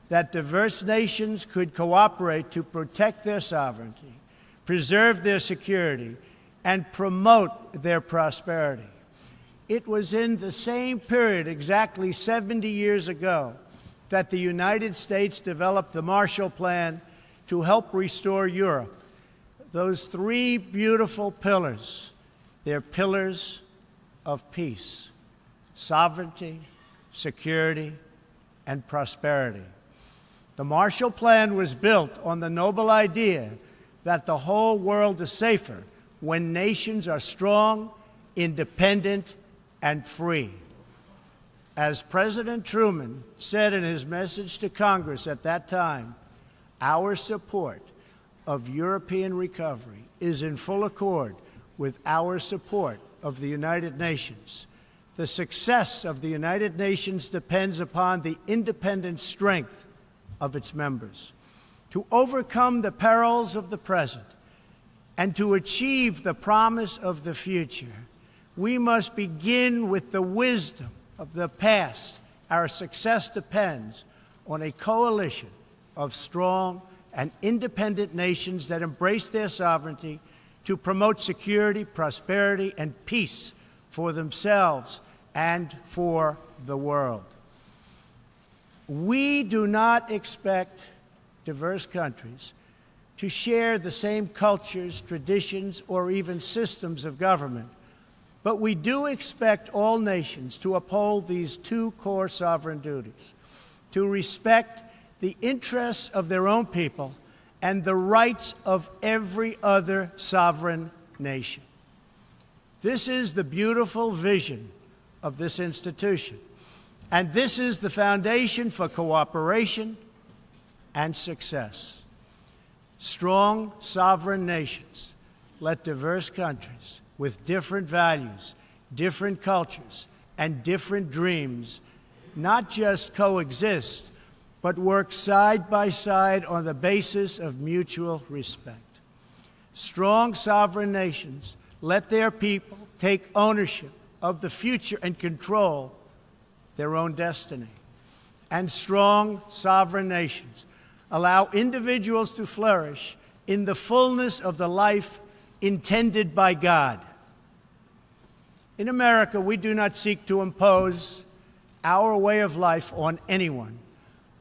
that diverse nations could cooperate to protect their sovereignty, preserve their security, and promote their prosperity. It was in the same period, exactly 70 years ago, that the United States developed the Marshall Plan to help restore Europe. Those three beautiful pillars, they're pillars of peace: sovereignty, security, and prosperity. The Marshall Plan was built on the noble idea that the whole world is safer when nations are strong, independent, and free. As President Truman said in his message to Congress at that time, our support of European recovery is in full accord with our support of the United Nations. The success of the United Nations depends upon the independent strength of its members. To overcome the perils of the present and to achieve the promise of the future, we must begin with the wisdom of the past. Our success depends on a coalition of strong and independent nations that embrace their sovereignty to promote security, prosperity, and peace for themselves and for the world. We do not expect diverse countries to share the same cultures, traditions, or even systems of government, but we do expect all nations to uphold these two core sovereign duties: to respect the interests of their own people and the rights of every other sovereign nation. This is the beautiful vision of this institution, and this is the foundation for cooperation and success. Strong sovereign nations let diverse countries with different values, different cultures, and different dreams not just coexist, but work side by side on the basis of mutual respect. Strong sovereign nations let their people take ownership of the future and control their own destiny. And strong sovereign nations allow individuals to flourish in the fullness of the life intended by God. In America, we do not seek to impose our way of life on anyone,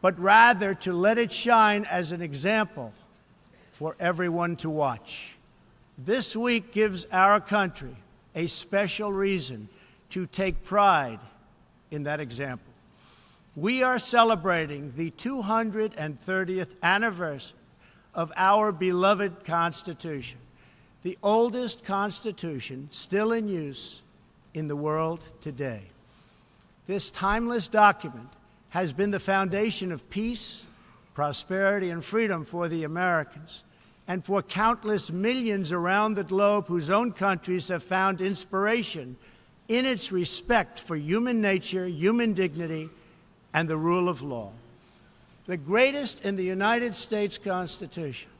but rather to let it shine as an example for everyone to watch. This week gives our country a special reason to take pride in that example. We are celebrating the 230th anniversary of our beloved Constitution, the oldest Constitution still in use in the world today. This timeless document has been the foundation of peace, prosperity, and freedom for the Americans and for countless millions around the globe whose own countries have found inspiration in its respect for human nature, human dignity, and the rule of law. The greatest in the United States Constitution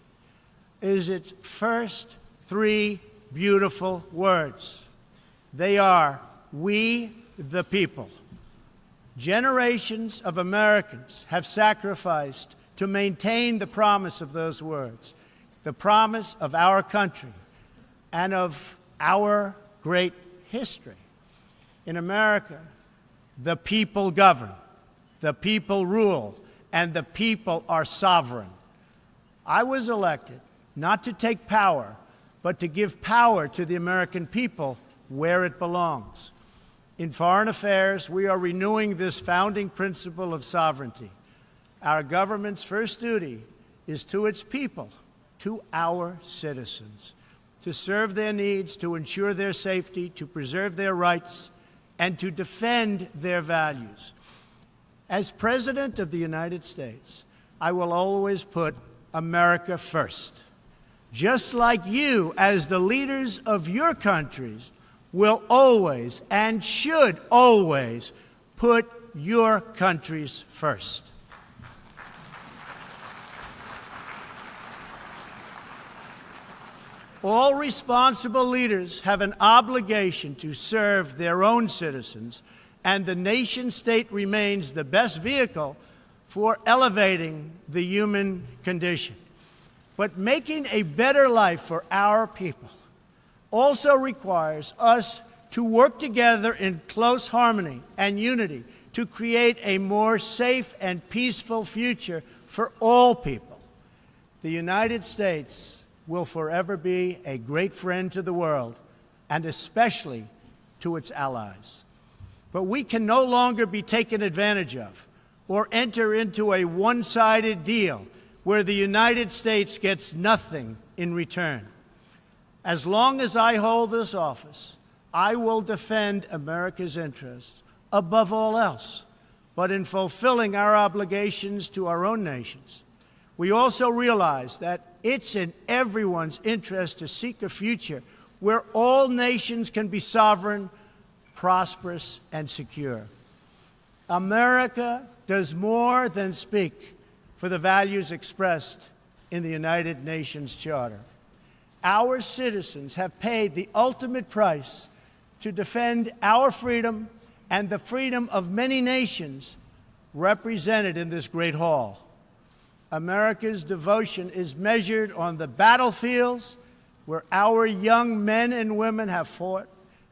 is its first three beautiful words. They are, "We the people." Generations of Americans have sacrificed to maintain the promise of those words, the promise of our country and of our great history. In America, the people govern, the people rule, and the people are sovereign. I was elected not to take power, but to give power to the American people where it belongs. In foreign affairs, we are renewing this founding principle of sovereignty. Our government's first duty is to its people, to our citizens, to serve their needs, to ensure their safety, to preserve their rights, and to defend their values. As President of the United States, I will always put America first, just like you, as the leaders of your countries, will always and should always put your countries first. All responsible leaders have an obligation to serve their own citizens, and the nation-state remains the best vehicle for elevating the human condition. But making a better life for our people also requires us to work together in close harmony and unity to create a more safe and peaceful future for all people. The United States will forever be a great friend to the world, and especially to its allies. But we can no longer be taken advantage of or enter into a one-sided deal where the United States gets nothing in return. As long as I hold this office, I will defend America's interests above all else. But in fulfilling our obligations to our own nations, we also realize that it's in everyone's interest to seek a future where all nations can be sovereign, prosperous, and secure. America does more than speak for the values expressed in the United Nations Charter. Our citizens have paid the ultimate price to defend our freedom and the freedom of many nations represented in this great hall. America's devotion is measured on the battlefields where our young men and women have fought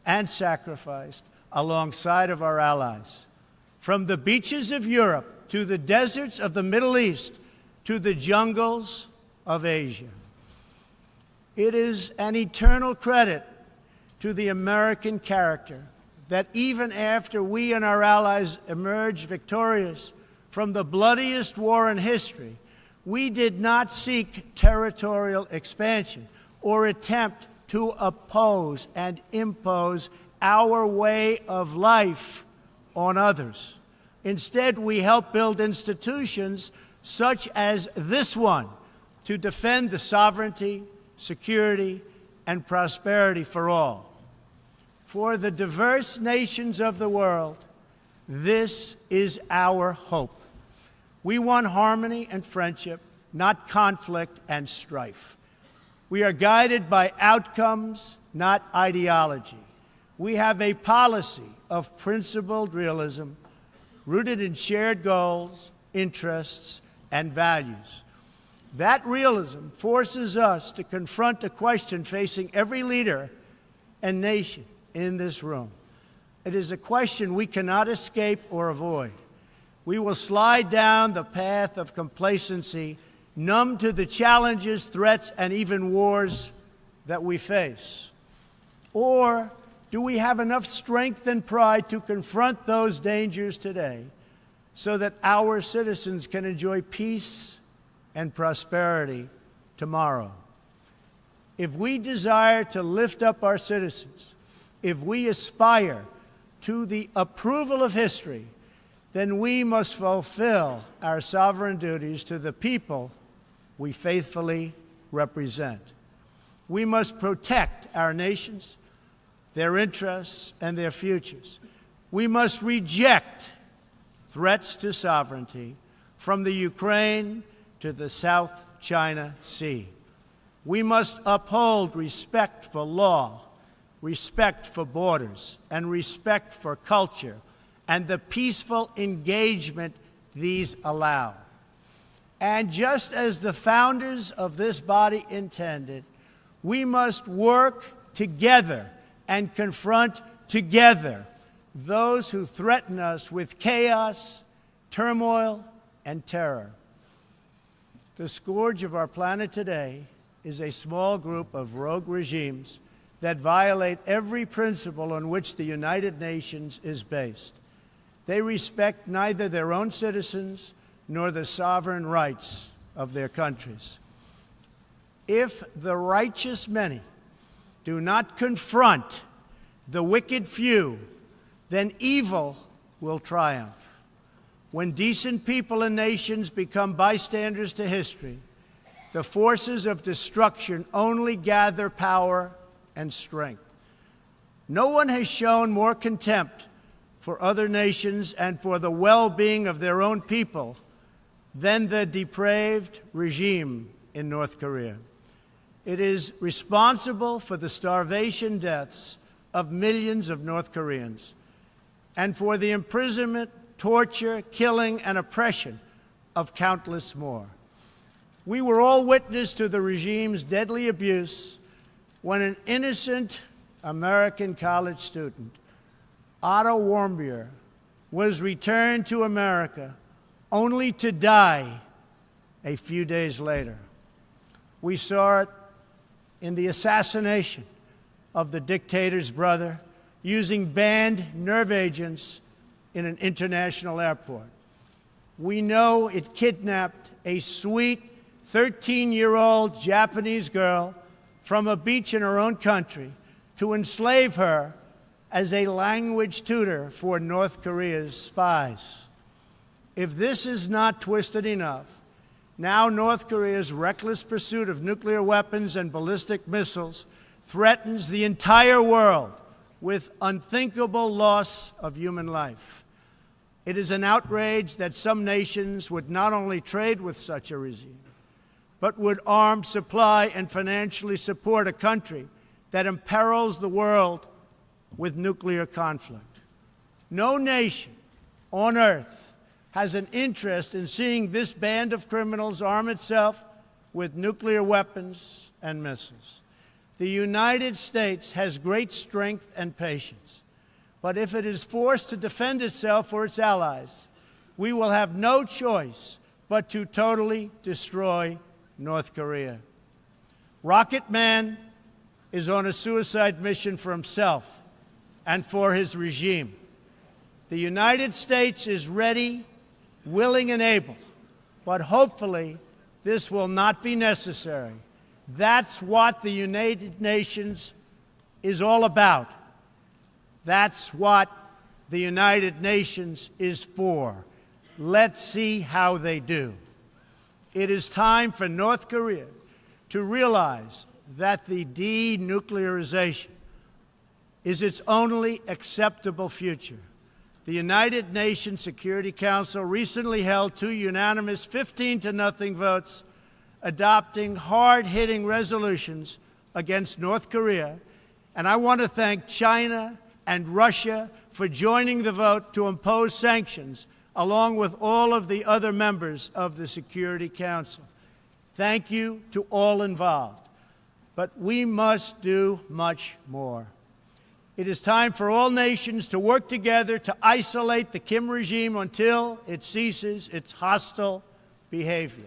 and sacrificed alongside of our allies. From the beaches of Europe to the deserts of the Middle East to the jungles of Asia. It is an eternal credit to the American character that even after we and our allies emerged victorious from the bloodiest war in history, we did not seek territorial expansion or attempt to oppose and impose our way of life on others. Instead, we helped build institutions such as this one to defend the sovereignty, security, and prosperity for all. For the diverse nations of the world, this is our hope. We want harmony and friendship, not conflict and strife. We are guided by outcomes, not ideology. We have a policy of principled realism rooted in shared goals, interests, and values. That realism forces us to confront a question facing every leader and nation in this room. It is a question we cannot escape or avoid. We will slide down the path of complacency, numb to the challenges, threats, and even wars that we face. Or do we have enough strength and pride to confront those dangers today so that our citizens can enjoy peace and prosperity tomorrow? If we desire to lift up our citizens, if we aspire to the approval of history, then we must fulfill our sovereign duties to the people we faithfully represent. We must protect our nations, their interests, and their futures. We must reject threats to sovereignty from the Ukraine to the South China Sea. We must uphold respect for law, respect for borders, and respect for culture, and the peaceful engagement these allow. And just as the founders of this body intended, we must work together and confront together those who threaten us with chaos, turmoil, and terror. The scourge of our planet today is a small group of rogue regimes that violate every principle on which the United Nations is based. They respect neither their own citizens nor the sovereign rights of their countries. If the righteous many do not confront the wicked few, then evil will triumph. When decent people and nations become bystanders to history, the forces of destruction only gather power and strength. No one has shown more contempt for other nations and for the well-being of their own people than the depraved regime in North Korea. It is responsible for the starvation deaths of millions of North Koreans and for the imprisonment, torture, killing, and oppression of countless more. We were all witness to the regime's deadly abuse when an innocent American college student, Otto Warmbier, was returned to America only to die a few days later. We saw it in the assassination of the dictator's brother using banned nerve agents in an international airport. We know it kidnapped a sweet 13-year-old Japanese girl from a beach in her own country to enslave her as a language tutor for North Korea's spies. If this is not twisted enough, now North Korea's reckless pursuit of nuclear weapons and ballistic missiles threatens the entire world with unthinkable loss of human life. It is an outrage that some nations would not only trade with such a regime, but would arm, supply, and financially support a country that imperils the world with nuclear conflict. No nation on earth has an interest in seeing this band of criminals arm itself with nuclear weapons and missiles. The United States has great strength and patience, but if it is forced to defend itself or its allies, we will have no choice but to totally destroy North Korea. Rocket Man is on a suicide mission for himself and for his regime. The United States is ready, willing, and able, but hopefully this will not be necessary. That's what the United Nations is all about. That's what the United Nations is for. Let's see how they do. It is time for North Korea to realize that the denuclearization is its only acceptable future. The United Nations Security Council recently held 2 unanimous 15-0 votes adopting hard-hitting resolutions against North Korea, and I want to thank China and Russia for joining the vote to impose sanctions along with all of the other members of the Security Council. Thank you to all involved. But we must do much more. It is time for all nations to work together to isolate the Kim regime until it ceases its hostile behavior.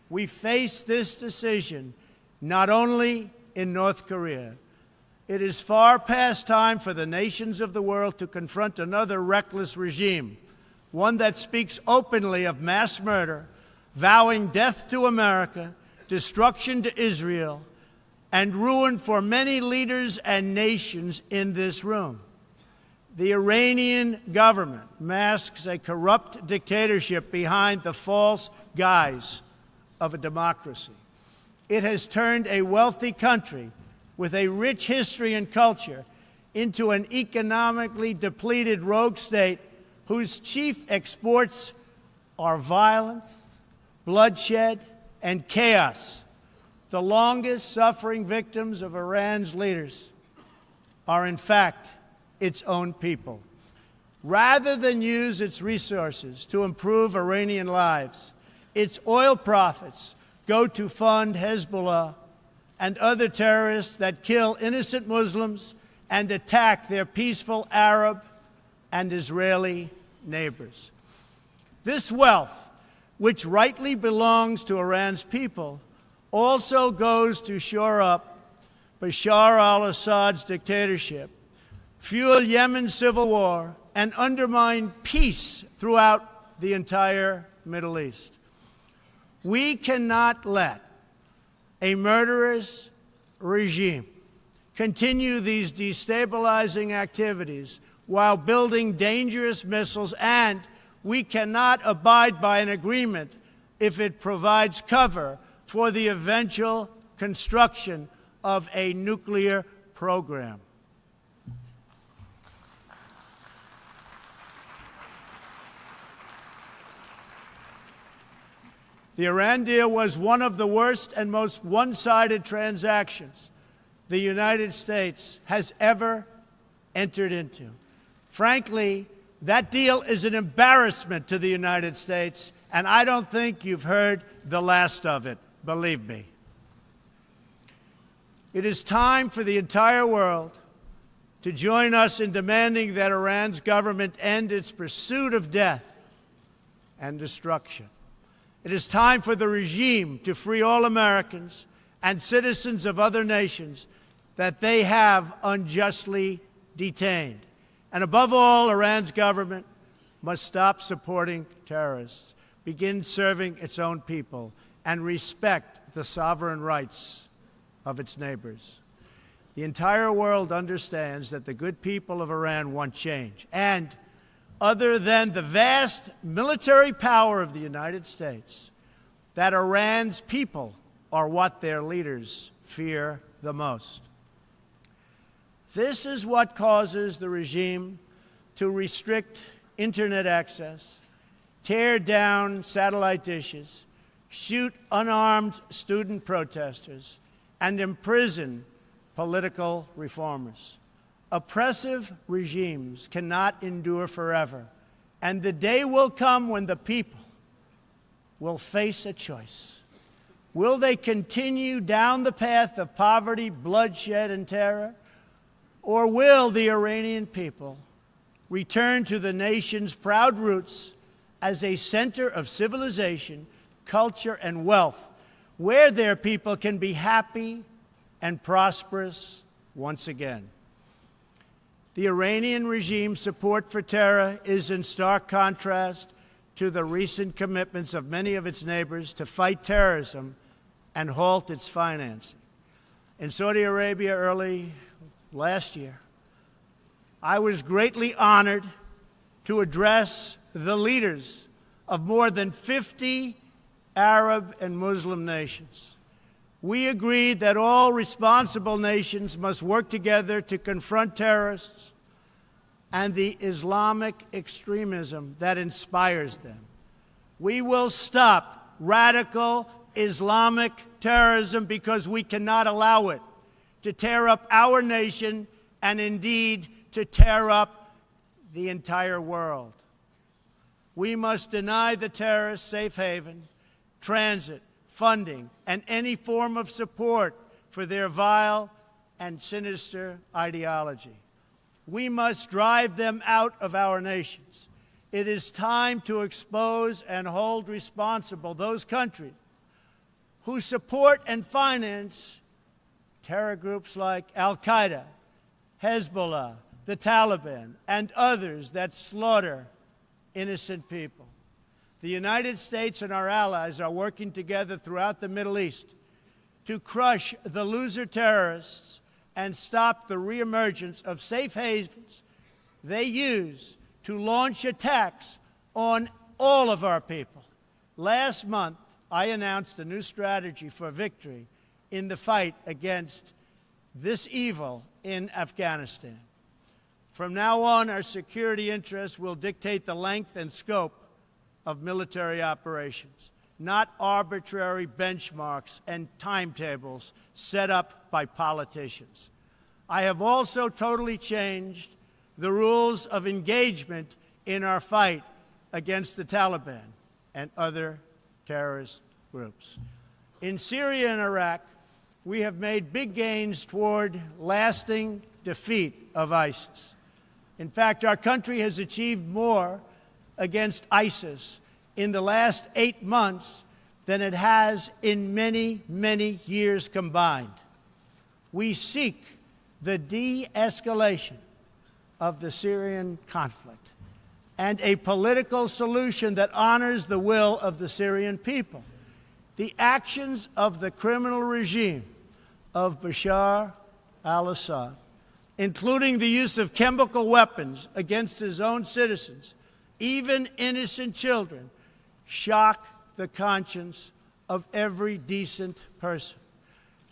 We face this decision not only in North Korea. It is far past time for the nations of the world to confront another reckless regime, one that speaks openly of mass murder, vowing death to America, destruction to Israel, and ruin for many leaders and nations in this room. The Iranian government masks a corrupt dictatorship behind the false guise of a democracy. It has turned a wealthy country with a rich history and culture into an economically depleted rogue state whose chief exports are violence, bloodshed, and chaos. The longest-suffering victims of Iran's leaders are, in fact, its own people. Rather than use its resources to improve Iranian lives, its oil profits go to fund Hezbollah and other terrorists that kill innocent Muslims and attack their peaceful Arab and Israeli neighbors. This wealth, which rightly belongs to Iran's people, also goes to shore up Bashar al-Assad's dictatorship, fuel Yemen's civil war, and undermine peace throughout the entire Middle East. We cannot let a murderous regime continue these destabilizing activities while building dangerous missiles, and we cannot abide by an agreement if it provides cover for the eventual construction of a nuclear program. The Iran deal was one of the worst and most one-sided transactions the United States has ever entered into. Frankly, that deal is an embarrassment to the United States And I don't think you've heard the last of it, believe me. It is time for the entire world to join us in demanding that Iran's government end its pursuit of death and destruction. It is time for the regime to free all Americans and citizens of other nations that they have unjustly detained. And above all, Iran's government must stop supporting terrorists, begin serving its own people, and respect the sovereign rights of its neighbors. The entire world understands that the good people of Iran want change. And other than the vast military power of the United States, that Iran's people are what their leaders fear the most. This is what causes the regime to restrict internet access, tear down satellite dishes, shoot unarmed student protesters, and imprison political reformers. Oppressive regimes cannot endure forever, and the day will come when the people will face a choice. Will they continue down the path of poverty, bloodshed, and terror, or will the Iranian people return to the nation's proud roots as a center of civilization, culture, and wealth, where their people can be happy and prosperous once again? The Iranian regime's support for terror is in stark contrast to the recent commitments of many of its neighbors to fight terrorism and halt its financing. In Saudi Arabia early last year, I was greatly honored to address the leaders of more than 50 Arab and Muslim nations. We agreed that all responsible nations must work together to confront terrorists and the Islamic extremism that inspires them. We will stop radical Islamic terrorism because we cannot allow it to tear up our nation and indeed to tear up the entire world. We must deny the terrorists safe haven, transit, funding, and any form of support for their vile and sinister ideology. We must drive them out of our nations. It is time to expose and hold responsible those countries who support and finance terror groups like Al-Qaeda, Hezbollah, the Taliban, and others that slaughter innocent people. The United States and our allies are working together throughout the Middle East to crush the loser terrorists and stop the reemergence of safe havens they use to launch attacks on all of our people. Last month, I announced a new strategy for victory in the fight against this evil in Afghanistan. From now on, our security interests will dictate the length and scope of military operations, not arbitrary benchmarks and timetables set up by politicians. I have also totally changed the rules of engagement in our fight against the Taliban and other terrorist groups. In Syria and Iraq, we have made big gains toward lasting defeat of ISIS. In fact, our country has achieved more against ISIS in the last 8 months than it has in many, many years combined. We seek the de-escalation of the Syrian conflict and a political solution that honors the will of the Syrian people. The actions of the criminal regime of Bashar al-Assad, including the use of chemical weapons against his own citizens, even innocent children, shock the conscience of every decent person.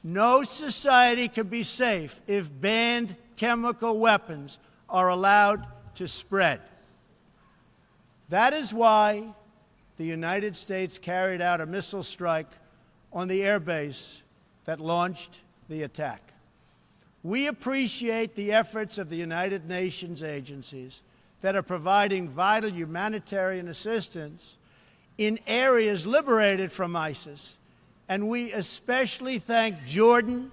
No society can be safe if banned chemical weapons are allowed to spread. That is why the United States carried out a missile strike on the airbase that launched the attack. We appreciate the efforts of the United Nations agencies that are providing vital humanitarian assistance in areas liberated from ISIS, and we especially thank Jordan,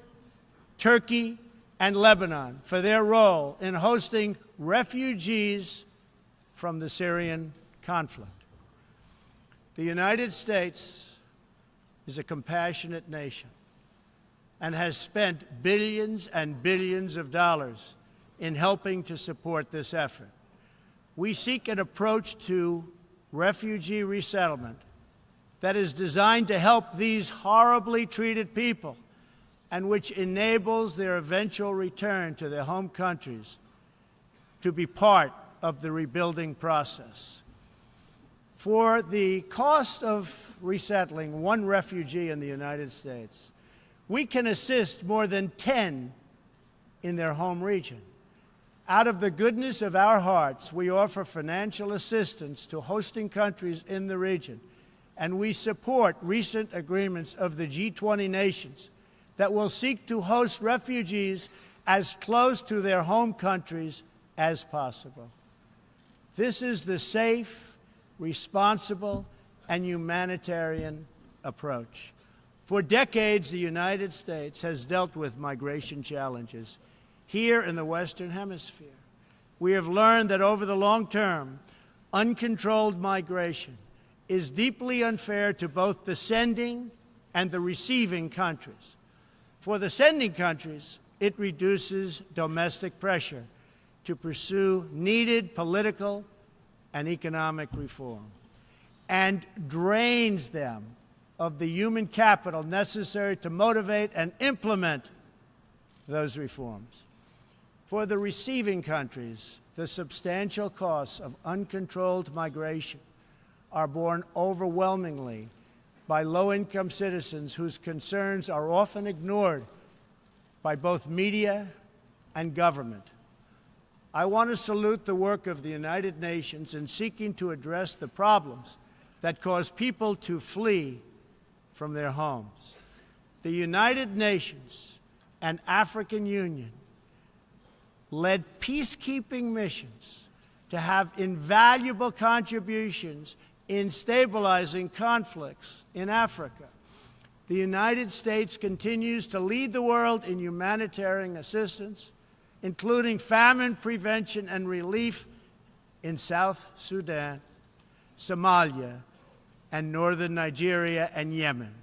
Turkey, and Lebanon for their role in hosting refugees from the Syrian conflict. The United States is a compassionate nation and has spent billions and billions of dollars in helping to support this effort. We seek an approach to refugee resettlement that is designed to help these horribly treated people and which enables their eventual return to their home countries to be part of the rebuilding process. For the cost of resettling one refugee in the United States, we can assist more than 10 in their home region. Out of the goodness of our hearts, we offer financial assistance to hosting countries in the region, and we support recent agreements of the G20 nations that will seek to host refugees as close to their home countries as possible. This is the safe, responsible, and humanitarian approach. For decades, the United States has dealt with migration challenges here in the Western Hemisphere. We have learned that over the long term, uncontrolled migration is deeply unfair to both the sending and the receiving countries. For the sending countries, it reduces domestic pressure to pursue needed political and economic reform and drains them of the human capital necessary to motivate and implement those reforms. For the receiving countries, the substantial costs of uncontrolled migration are borne overwhelmingly by low-income citizens whose concerns are often ignored by both media and government. I want to salute the work of the United Nations in seeking to address the problems that cause people to flee from their homes. The United Nations and African Union led peacekeeping missions to have invaluable contributions in stabilizing conflicts in Africa. The United States continues to lead the world in humanitarian assistance, including famine prevention and relief in South Sudan, Somalia, and northern Nigeria and Yemen.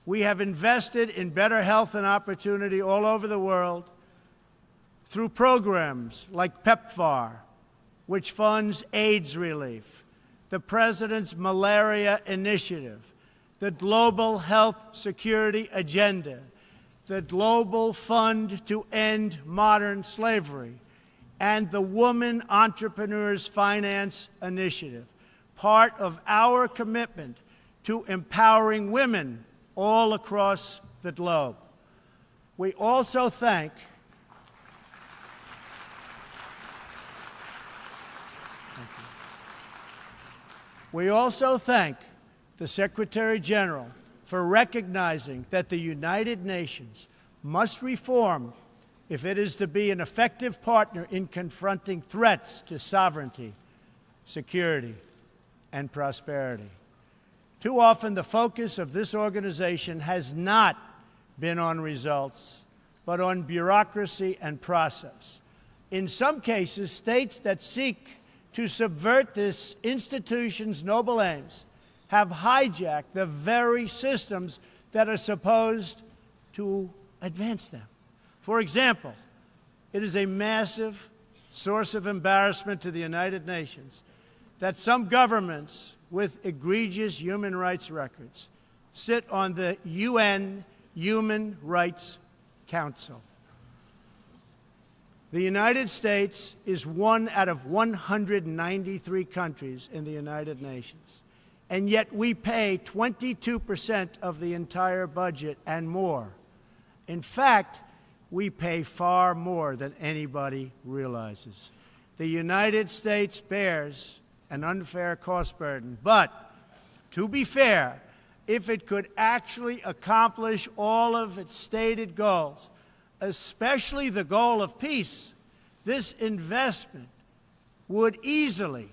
We have invested in better health and opportunity all over the world through programs like PEPFAR, which funds AIDS relief, the President's Malaria Initiative, the Global Health Security Agenda, the Global Fund to End Modern Slavery, and the Woman Entrepreneurs Finance Initiative, part of our commitment to empowering women all across the globe. We also thank the Secretary General for recognizing that the United Nations must reform if it is to be an effective partner in confronting threats to sovereignty, security, and prosperity. Too often, the focus of this organization has not been on results, but on bureaucracy and process. In some cases, states that seek to subvert this institution's noble aims have hijacked the very systems that are supposed to advance them. For example, it is a massive source of embarrassment to the United Nations that some governments with egregious human rights records sit on the UN Human Rights Council. The United States is one out of 193 countries in the United Nations, and yet we pay 22% of the entire budget and more. In fact, we pay far more than anybody realizes. The United States bears an unfair cost burden, but to be fair, if it could actually accomplish all of its stated goals, especially the goal of peace, this investment would easily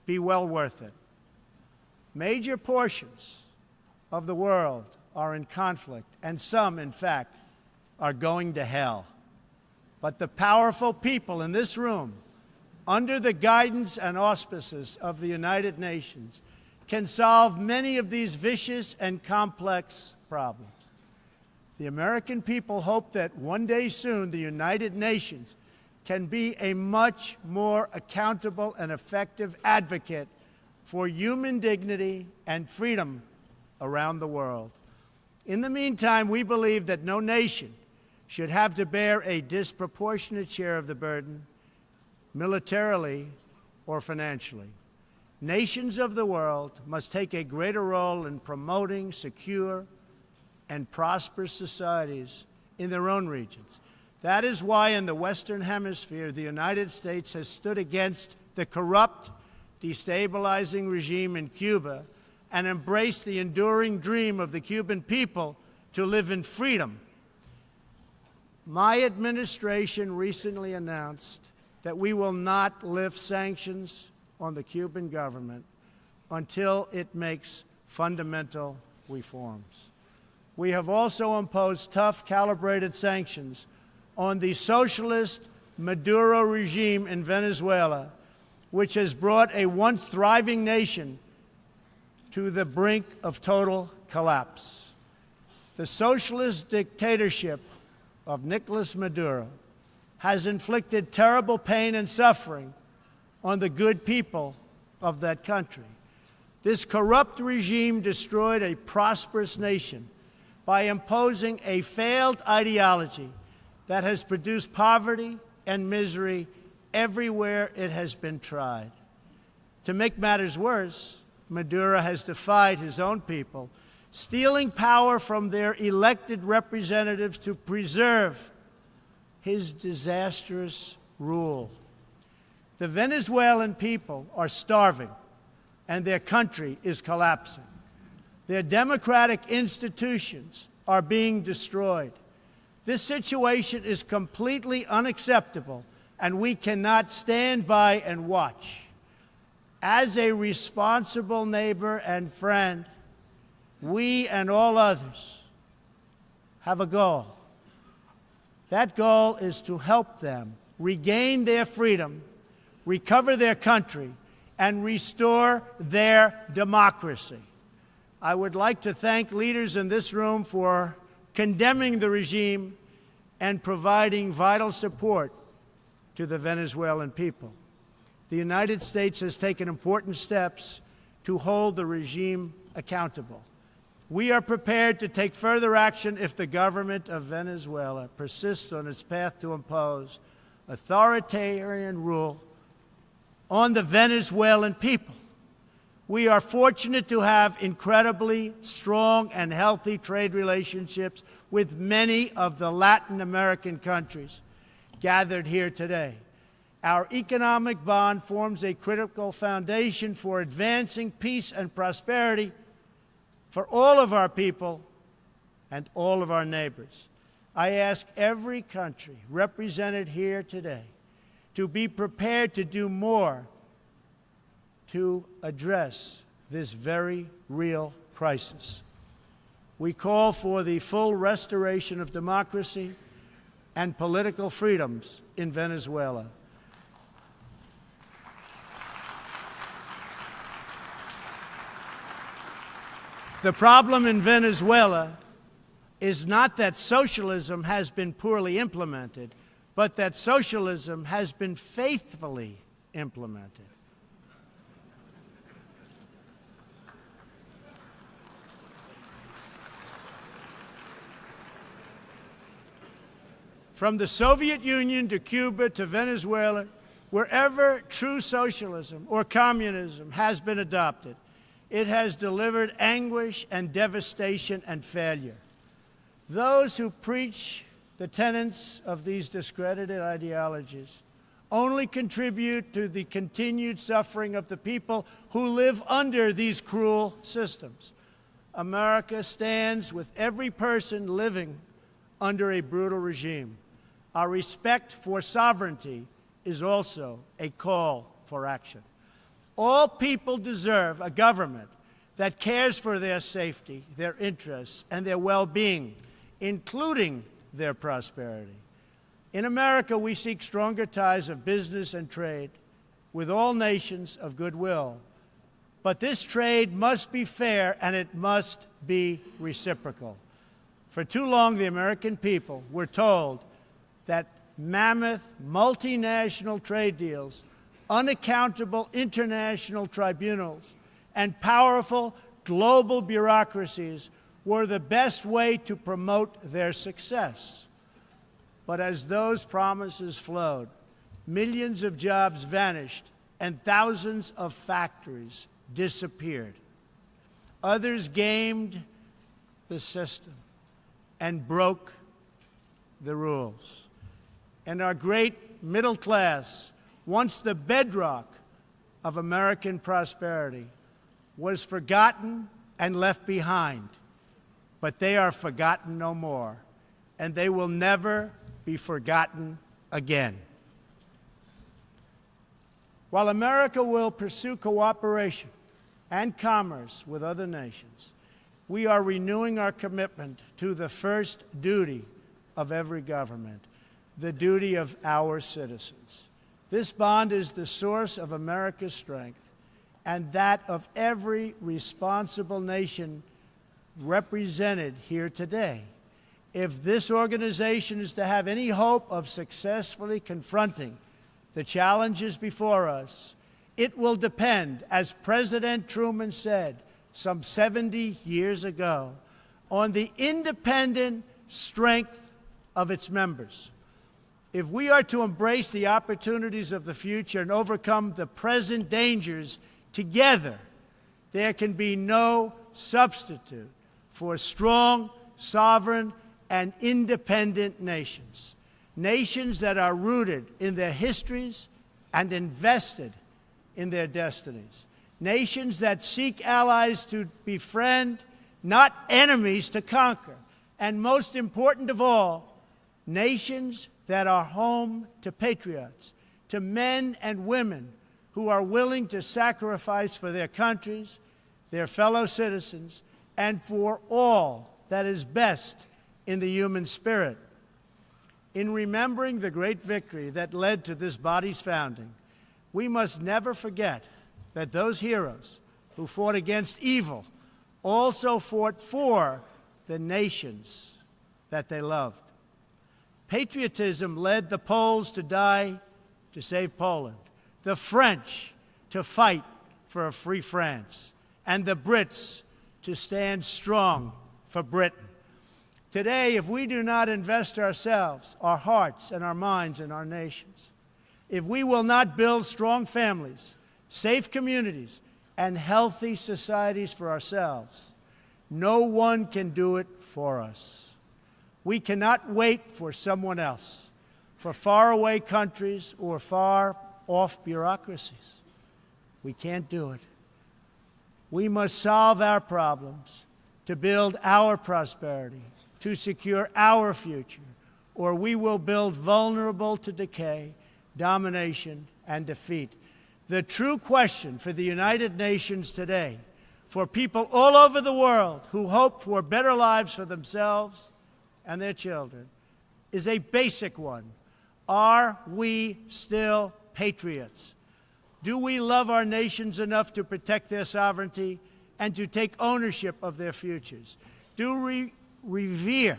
be well worth it. Major portions of the world are in conflict, and some, in fact, are going to hell. But the powerful people in this room, under the guidance and auspices of the United Nations, can solve many of these vicious and complex problems. The American people hope that one day soon the United Nations can be a much more accountable and effective advocate for human dignity and freedom around the world. In the meantime, we believe that no nation should have to bear a disproportionate share of the burden, militarily or financially. Nations of the world must take a greater role in promoting secure and prosperous societies in their own regions. That is why in the Western Hemisphere, the United States has stood against the corrupt, destabilizing regime in Cuba and embraced the enduring dream of the Cuban people to live in freedom. My administration recently announced that we will not lift sanctions on the Cuban government until it makes fundamental reforms. We have also imposed tough, calibrated sanctions on the socialist Maduro regime in Venezuela, which has brought a once thriving nation to the brink of total collapse. The socialist dictatorship of Nicolas Maduro has inflicted terrible pain and suffering on the good people of that country. This corrupt regime destroyed a prosperous nation by imposing a failed ideology that has produced poverty and misery everywhere it has been tried. To make matters worse, Maduro has defied his own people, stealing power from their elected representatives to preserve his disastrous rule. The Venezuelan people are starving, and their country is collapsing. Their democratic institutions are being destroyed. This situation is completely unacceptable, and we cannot stand by and watch. As a responsible neighbor and friend, we and all others have a goal. That goal is to help them regain their freedom, recover their country, and restore their democracy. I would like to thank leaders in this room for condemning the regime and providing vital support to the Venezuelan people. The United States has taken important steps to hold the regime accountable. We are prepared to take further action if the government of Venezuela persists on its path to impose authoritarian rule on the Venezuelan people. We are fortunate to have incredibly strong and healthy trade relationships with many of the Latin American countries gathered here today. Our economic bond forms a critical foundation for advancing peace and prosperity for all of our people and all of our neighbors. I ask every country represented here today to be prepared to do more to address this very real crisis. We call for the full restoration of democracy and political freedoms in Venezuela. The problem in Venezuela is not that socialism has been poorly implemented, but that socialism has been faithfully implemented. From the Soviet Union to Cuba to Venezuela, wherever true socialism or communism has been adopted, it has delivered anguish and devastation and failure. Those who preach the tenets of these discredited ideologies only contribute to the continued suffering of the people who live under these cruel systems. America stands with every person living under a brutal regime. Our respect for sovereignty is also a call for action. All people deserve a government that cares for their safety, their interests, and their well-being, including their prosperity. In America, we seek stronger ties of business and trade with all nations of goodwill. But this trade must be fair and it must be reciprocal. For too long, the American people were told that mammoth multinational trade deals, unaccountable international tribunals, and powerful global bureaucracies were the best way to promote their success. But as those promises flowed, millions of jobs vanished and thousands of factories disappeared. Others gamed the system and broke the rules. And our great middle class, once the bedrock of American prosperity, was forgotten and left behind. But they are forgotten no more, and they will never be forgotten again. While America will pursue cooperation and commerce with other nations, we are renewing our commitment to the first duty of every government, the duty of our citizens. This bond is the source of America's strength and that of every responsible nation represented here today. If this organization is to have any hope of successfully confronting the challenges before us, it will depend, as President Truman said some 70 years ago, on the independent strength of its members. If we are to embrace the opportunities of the future and overcome the present dangers together, there can be no substitute for strong, sovereign, and independent nations. Nations that are rooted in their histories and invested in their destinies. Nations that seek allies to befriend, not enemies to conquer. And most important of all, nations that are home to patriots, to men and women who are willing to sacrifice for their countries, their fellow citizens, and for all that is best in the human spirit. In remembering the great victory that led to this body's founding, we must never forget that those heroes who fought against evil also fought for the nations that they loved. Patriotism led the Poles to die to save Poland, the French to fight for a free France, and the Brits to stand strong for Britain. Today, if we do not invest ourselves, our hearts, and our minds in our nations, if we will not build strong families, safe communities, and healthy societies for ourselves, no one can do it for us. We cannot wait for someone else, for faraway countries or far-off bureaucracies. We can't do it. We must solve our problems to build our prosperity, to secure our future, or we will build vulnerable to decay, domination, and defeat. The true question for the United Nations today, for people all over the world who hope for better lives for themselves and their children, is a basic one. Are we still patriots? Do we love our nations enough to protect their sovereignty and to take ownership of their futures? Do we revere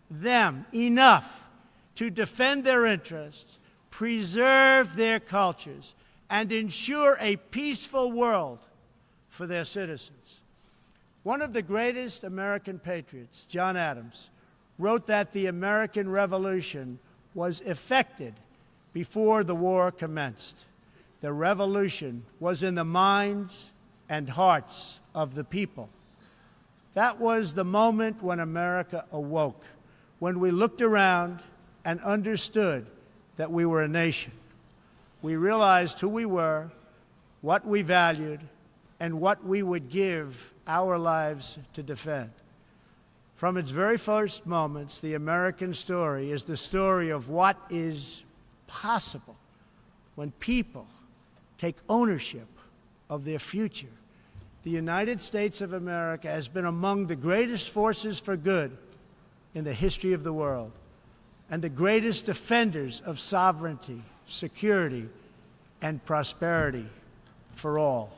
them enough to defend their interests, preserve their cultures, and ensure a peaceful world for their citizens? One of the greatest American patriots, John Adams, wrote that the American Revolution was effected before the war commenced. The revolution was in the minds and hearts of the people. That was the moment when America awoke, when we looked around and understood that we were a nation. We realized who we were, what we valued, and what we would give our lives to defend. From its very first moments, the American story is the story of what is possible when people take ownership of their future. the United States of America has been among the greatest forces for good in the history of the world and the greatest defenders of sovereignty, security, and prosperity for all.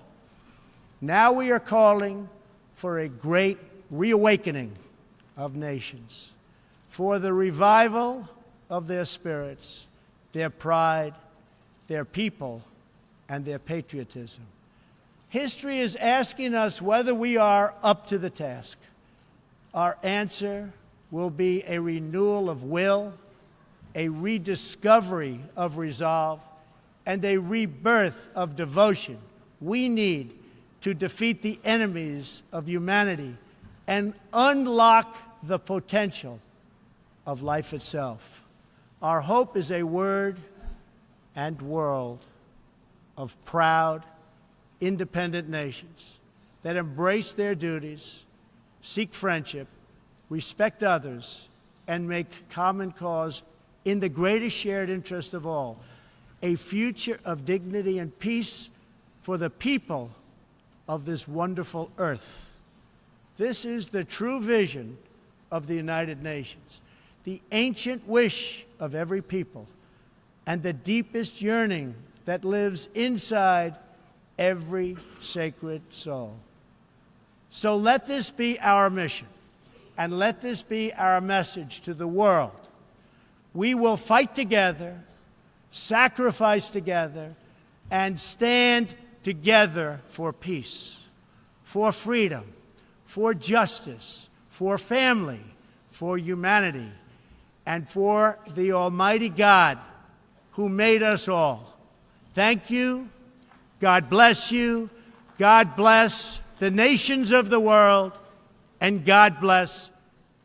Now we are calling for a great reawakening of nations, for the revival of their spirits, their pride, their people, and their patriotism. History is asking us whether we are up to the task. Our answer will be a renewal of will, a rediscovery of resolve, and a rebirth of devotion we need to defeat the enemies of humanity and unlock the potential of life itself. Our hope is a word and world of proud, independent nations that embrace their duties, seek friendship, respect others, and make common cause in the greatest shared interest of all, a future of dignity and peace for the people of this wonderful earth. This is the true vision of the United Nations, the ancient wish of every people, and the deepest yearning that lives inside every sacred soul. So let this be our mission, and let this be our message to the world. We will fight together, sacrifice together, and stand together for peace, for freedom, for justice, for family, for humanity, and for the Almighty God who made us all. Thank you. God bless you. God bless the nations of the world. And God bless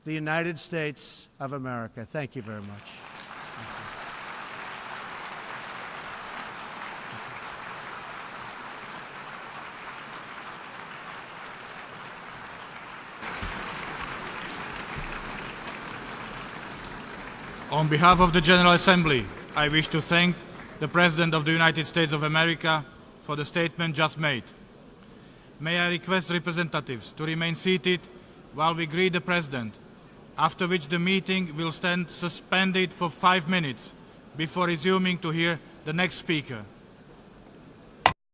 the United States of America. Thank you very much. On behalf of the General Assembly, I wish to thank the President of the United States of America for the statement just made. May I request representatives to remain seated while we greet the President, after which the meeting will stand suspended for 5 minutes before resuming to hear the next speaker.